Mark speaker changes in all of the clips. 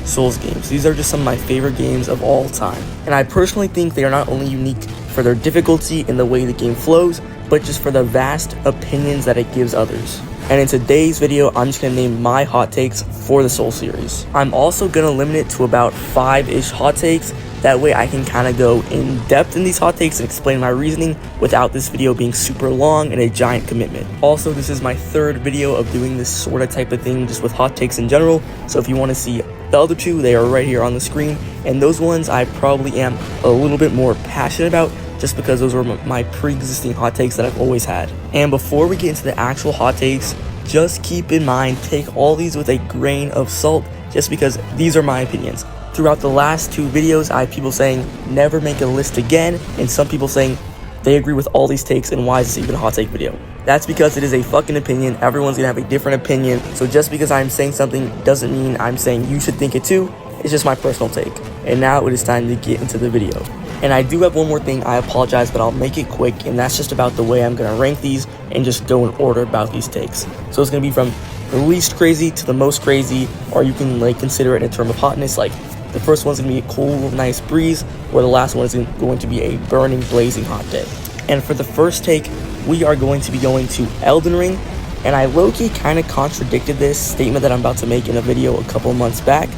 Speaker 1: Souls games. These are just some of my favorite games of all time. And I personally think they are not only unique for their difficulty in the way the game flows, but just for the vast opinions that it gives others. And in today's video, I'm just going to name my hot takes for the Souls series. I'm also going to limit it to about 5-ish hot takes. That way I can kind of go in depth in these hot takes and explain my reasoning without this video being super long and a giant commitment. Also, this is my third video of doing this sort of type of thing just with hot takes in general. So if you want to see the other two, they are right here on the screen. And those ones I probably am a little bit more passionate about, just because those were my pre-existing hot takes that I've always had. And before we get into the actual hot takes, just keep in mind, take all these with a grain of salt, just because these are my opinions. Throughout the last 2 videos, I have people saying, never make a list again, and some people saying, they agree with all these takes, and why is this even a hot take video? That's because it is a fucking opinion. Everyone's gonna have a different opinion, so just because I'm saying something doesn't mean I'm saying you should think it too. It's just my personal take. And now it is time to get into the video. And I do have one more thing, I apologize, but I'll make it quick, and that's just about the way I'm going to rank these and just go in order about these takes. So it's going to be from the least crazy to the most crazy, or you can like consider it in terms of hotness, like the first one's going to be a cool, nice breeze, or the last one is going to be a burning, blazing hot day. And for the first take, we are going to be going to Elden Ring, and I low-key kind of contradicted this statement that I'm about to make in a video a couple months back,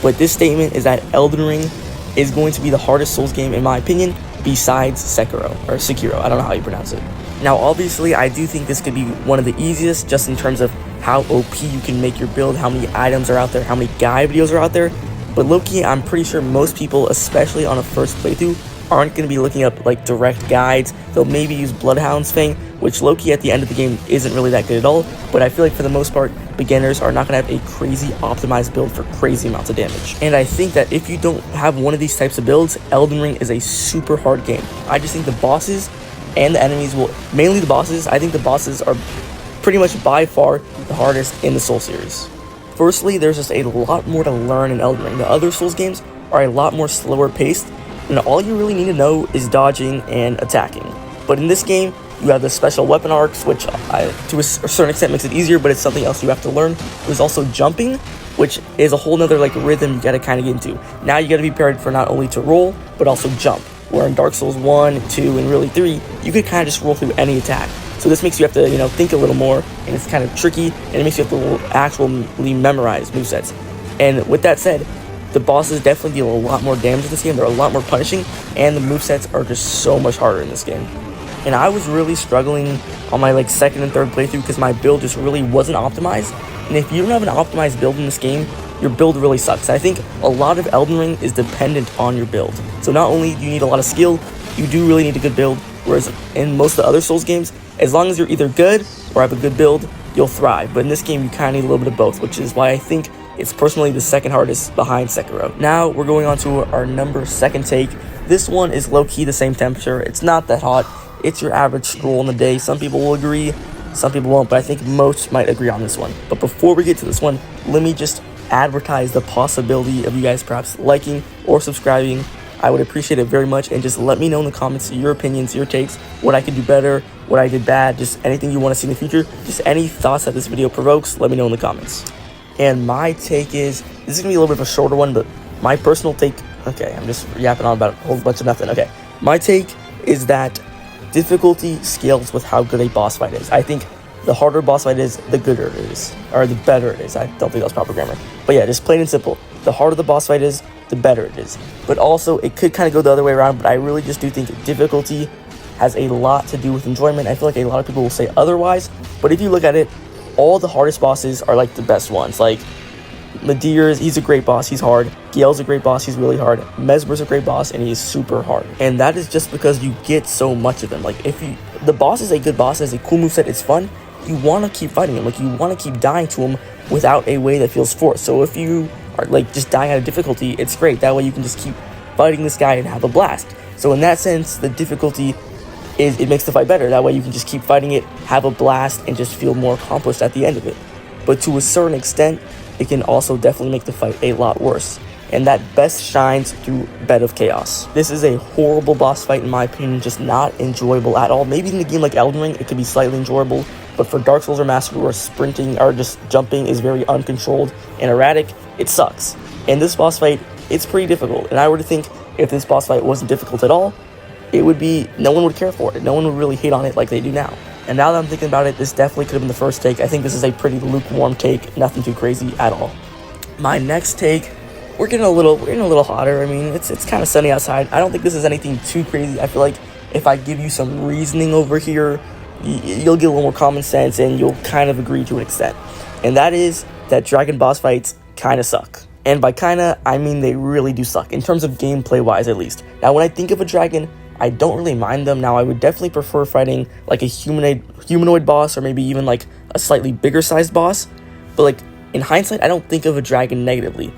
Speaker 1: but this statement is that Elden Ring is going to be the hardest Souls game in my opinion, besides Sekiro, I don't know how you pronounce it. Now obviously I do think this could be one of the easiest, just in terms of how OP you can make your build, how many items are out there, how many guide videos are out there, but low-key I'm pretty sure most people, especially on a first playthrough, aren't going to be looking up like direct guides. They'll maybe use Bloodhound's Fang, which low-key at the end of the game isn't really that good at all, but I feel like for the most part, beginners are not going to have a crazy optimized build for crazy amounts of damage. And I think that if you don't have one of these types of builds, Elden Ring is a super hard game. I just think the bosses and the enemies will, mainly the bosses, I think the bosses are pretty much by far the hardest in the Souls series. Firstly, there's just a lot more to learn in Elden Ring. The other Souls games are a lot more slower paced, and all you really need to know is dodging and attacking. But in this game, you have the special weapon arcs, which to a certain extent makes it easier, but it's something else you have to learn. There's also jumping, which is a whole nother like rhythm you gotta kind of get into. Now you gotta be prepared for not only to roll, but also jump. Where in Dark Souls 1, 2, and really 3, you could kind of just roll through any attack. So this makes you have to, think a little more, and it's kind of tricky, and it makes you have to actually memorize movesets. And with that said, the bosses definitely deal a lot more damage in this game. They're a lot more punishing, and the movesets are just so much harder in this game. And I was really struggling on my second and third playthrough because my build just really wasn't optimized. And if you don't have an optimized build in this game, your build really sucks. I think a lot of Elden Ring is dependent on your build. So not only do you need a lot of skill, you do really need a good build. Whereas in most of the other Souls games, as long as you're either good or have a good build, you'll thrive. But in this game, you kind of need a little bit of both, which is why I think it's personally the second hardest behind Sekiro. Now we're going on to our number 2 take. This one is low-key the same temperature. It's not that hot. It's your average scroll in the day. Some people will agree, some people won't, but I think most might agree on this one. But before we get to this one, let me just advertise the possibility of you guys perhaps liking or subscribing. I would appreciate it very much, and just let me know in the comments your opinions, your takes, what I could do better, what I did bad, just anything you want to see in the future, just any thoughts that this video provokes, let me know in the comments. And my take is, this is going to be a little bit of a shorter one, but my personal take, okay, I'm just yapping on about a whole bunch of nothing. Okay, my take is that difficulty scales with how good a boss fight is. I think the harder boss fight is, the gooder it is, or the better it is. I don't think that's proper grammar. But yeah, just plain and simple. The harder the boss fight is, the better it is. But also, it could kind of go the other way around, but I really just do think difficulty has a lot to do with enjoyment. I feel like a lot of people will say otherwise, but if you look at it, all the hardest bosses are like the best ones. Like Medeir's, he's a great boss, he's hard. Gale's a great boss, he's really hard. Mesmer's a great boss, and he's super hard. And that is just because you get so much of them. Like, the boss is a good boss, has a cool moveset, it's fun, you want to keep fighting him. Like, you want to keep dying to him without a way that feels forced. So if you are just dying out of difficulty, it's great. That way you can just keep fighting this guy and have a blast. So in that sense, the difficulty it makes the fight better. That way you can just keep fighting it, have a blast, and just feel more accomplished at the end of it. But to a certain extent, it can also definitely make the fight a lot worse. And that best shines through Bed of Chaos. This is a horrible boss fight in my opinion, just not enjoyable at all. Maybe in a game like Elden Ring, it could be slightly enjoyable, but for Dark Souls or Master where sprinting or just jumping is very uncontrolled and erratic, it sucks. And this boss fight, it's pretty difficult. And I were to think if this boss fight wasn't difficult at all, it would be, no one would care for it. No one would really hate on it like they do now. And now that I'm thinking about it, this definitely could have been the first take. I think this is a pretty lukewarm take, nothing too crazy at all. My next take, we're getting a little hotter. I mean, it's kind of sunny outside. I don't think this is anything too crazy. I feel like if I give you some reasoning over here, you'll get a little more common sense and you'll kind of agree to an extent. And that is that dragon boss fights kind of suck. And by kinda, I mean they really do suck, in terms of gameplay wise at least. Now when I think of a dragon, I don't really mind them. Now I would definitely prefer fighting like a humanoid boss, or maybe even like a slightly bigger sized boss. But like in hindsight, I don't think of a dragon negatively.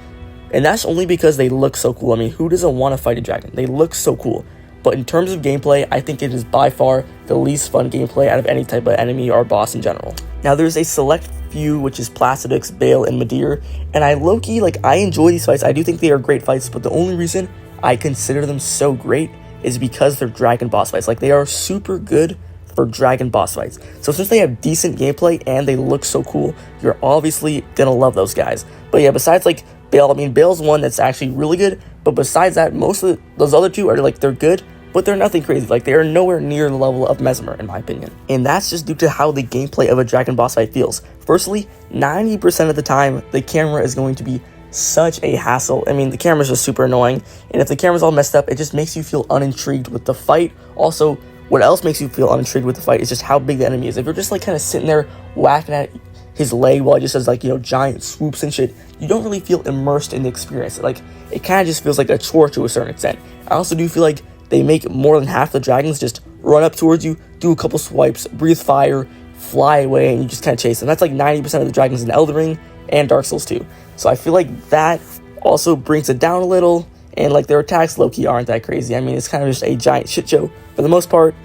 Speaker 1: And that's only because they look so cool. I mean, who doesn't want to fight a dragon? They look so cool. But in terms of gameplay, I think it is by far the least fun gameplay out of any type of enemy or boss in general. Now there's a select few, which is Placidus, Bale, and Midir, and I low-key, like, I enjoy these fights. I do think they are great fights, but the only reason I consider them so great is because they're dragon boss fights. Like, they are super good for dragon boss fights. So since they have decent gameplay and they look so cool, you're obviously gonna love those guys. But yeah, besides like Bale, I mean, Bale's one that's actually really good, but besides that, most of those other two are like, they're good, but they're nothing crazy. Like, they are nowhere near the level of Mesmer, in my opinion. And that's just due to how the gameplay of a dragon boss fight feels. Firstly, 90% of the time, the camera is going to be such a hassle. I mean, the camera's just super annoying, and if the camera's all messed up, it just makes you feel unintrigued with the fight. Also, what else makes you feel unintrigued with the fight is just how big the enemy is. If you're just like kind of sitting there whacking at his leg while he just does like, you know, giant swoops and shit, you don't really feel immersed in the experience. Like, it kind of just feels like a chore to a certain extent. I also do feel like they make more than half the dragons just run up towards you, do a couple swipes, breathe fire, fly away, and you just kind of chase them. That's like 90% of the dragons in Elden Ring and Dark Souls 2. So I feel like that also brings it down a little, and like their attacks low-key aren't that crazy. I mean, it's kind of just a giant shit show for the most part.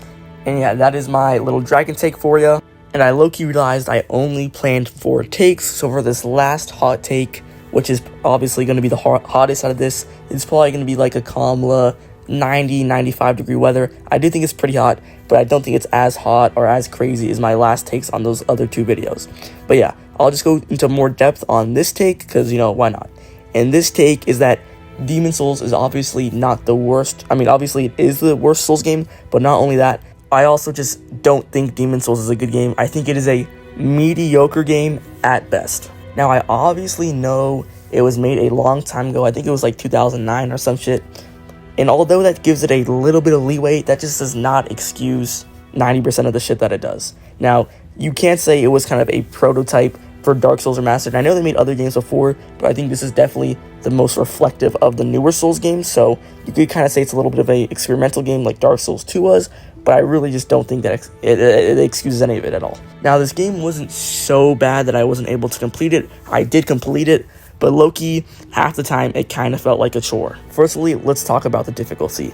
Speaker 1: And yeah, that is my little dragon take for you. And I low-key realized I only planned 4 takes, so for this last hot take, which is obviously going to be the hottest out of this, it's probably going to be like a Kamla 90-95 degree weather. I do think it's pretty hot, but I don't think it's as hot or as crazy as my last takes on those other 2 videos. But yeah, I'll just go into more depth on this take, because, you know, why not? And this take is that Demon Souls is obviously not the worst. I mean, obviously it is the worst Souls game, but not only that, I also just don't think Demon Souls is a good game. I think it is a mediocre game at best. Now, I obviously know it was made a long time ago. I think it was like 2009 or some shit. And although that gives it a little bit of leeway, that just does not excuse 90% of the shit that it does. Now, you can't say it was kind of a prototype for Dark Souls Remastered. I know they made other games before, but I think this is definitely the most reflective of the newer Souls games. So you could kind of say it's a little bit of a experimental game like Dark Souls 2 was, but I really just don't think that it excuses any of it at all. Now, this game wasn't so bad that I wasn't able to complete it. I did complete it, but low-key, half the time, it kind of felt like a chore. Firstly, let's talk about the difficulty.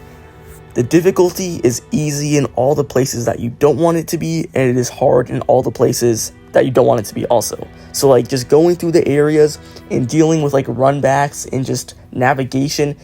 Speaker 1: The difficulty is easy in all the places that you don't want it to be, and it is hard in all the places that you don't want it to be also. So, like, just going through the areas and dealing with, like, runbacks and just navigation,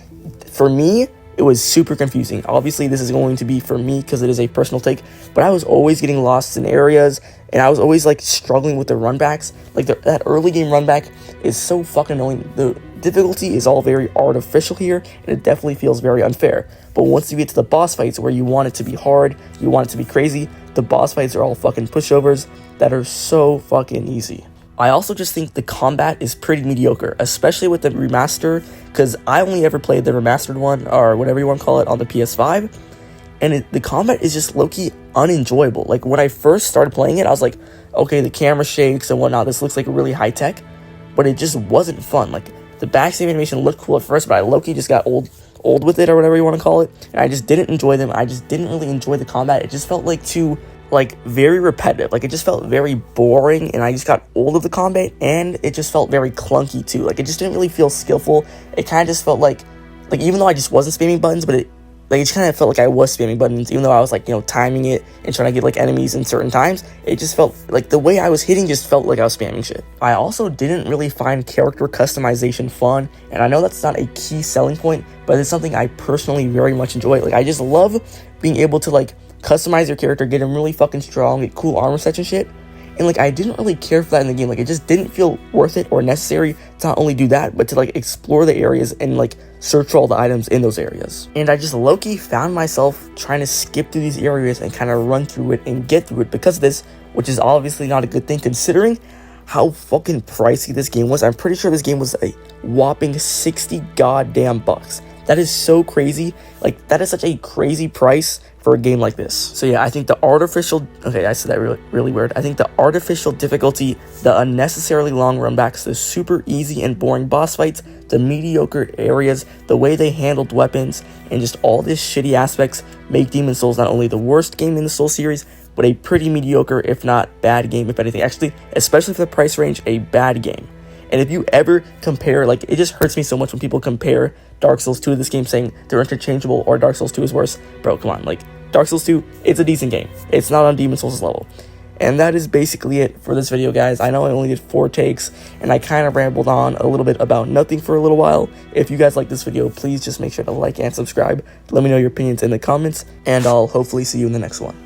Speaker 1: for me, it was super confusing. Obviously, this is going to be for me because it is a personal take, but I was always getting lost in areas, and I was always like struggling with the runbacks. Like that early game runback is so fucking annoying. The difficulty is all very artificial here, and it definitely feels very unfair. But once you get to the boss fights where you want it to be hard, you want it to be crazy, the boss fights are all fucking pushovers that are so fucking easy. I also just think the combat is pretty mediocre, especially with the remaster, because I only ever played the remastered one, or whatever you want to call it, on the PS5, and the combat is just low-key unenjoyable. Like, when I first started playing it, I was like, okay, the camera shakes and whatnot, this looks like really high-tech, but it just wasn't fun. Like, the backstab animation looked cool at first, but I low-key just got old with it, or whatever you want to call it, and I just didn't enjoy them. I just didn't really enjoy the combat. It just felt like very repetitive. Like, it just felt very boring, and I just got old of the combat, and it just felt very clunky too. Like, it just didn't really feel skillful. It kind of just felt like even though I just wasn't spamming buttons, but it just kind of felt like I was spamming buttons, even though I was like, you know, timing it and trying to get like enemies in certain times. It just felt like the way I was hitting just felt like I was spamming shit. I also didn't really find character customization fun, and I know that's not a key selling point, but it's something I personally very much enjoy. Like, I just love being able to like customize your character, get him really fucking strong, get cool armor sets and shit, And like, I didn't really care for that in the game. Like, it just didn't feel worth it or necessary to not only do that, but to like explore the areas and like search for all the items in those areas. And I just low-key found myself trying to skip through these areas and kind of run through it and get through it because of this, which is obviously not a good thing considering how fucking pricey this game was. I'm pretty sure this game was a whopping 60 goddamn bucks. That is so crazy. Like, that is such a crazy price for a game like this. So yeah, I think the artificial, okay, I said that really weird. I think the artificial difficulty, the unnecessarily long runbacks, the super easy and boring boss fights, the mediocre areas, the way they handled weapons, and just all these shitty aspects make Demon's Souls not only the worst game in the Souls series, but a pretty mediocre, if not bad game, if anything. Actually, especially for the price range, a bad game. And if you ever compare, like, it just hurts me so much when people compare Dark Souls 2 to this game saying they're interchangeable or Dark Souls 2 is worse. Bro, come on, like, Dark Souls 2, it's a decent game. It's not on Demon's Souls' level. And that is basically it for this video, guys. I know I only did 4 takes, and I kind of rambled on a little bit about nothing for a little while. If you guys like this video, please just make sure to like and subscribe. Let me know your opinions in the comments, and I'll hopefully see you in the next one.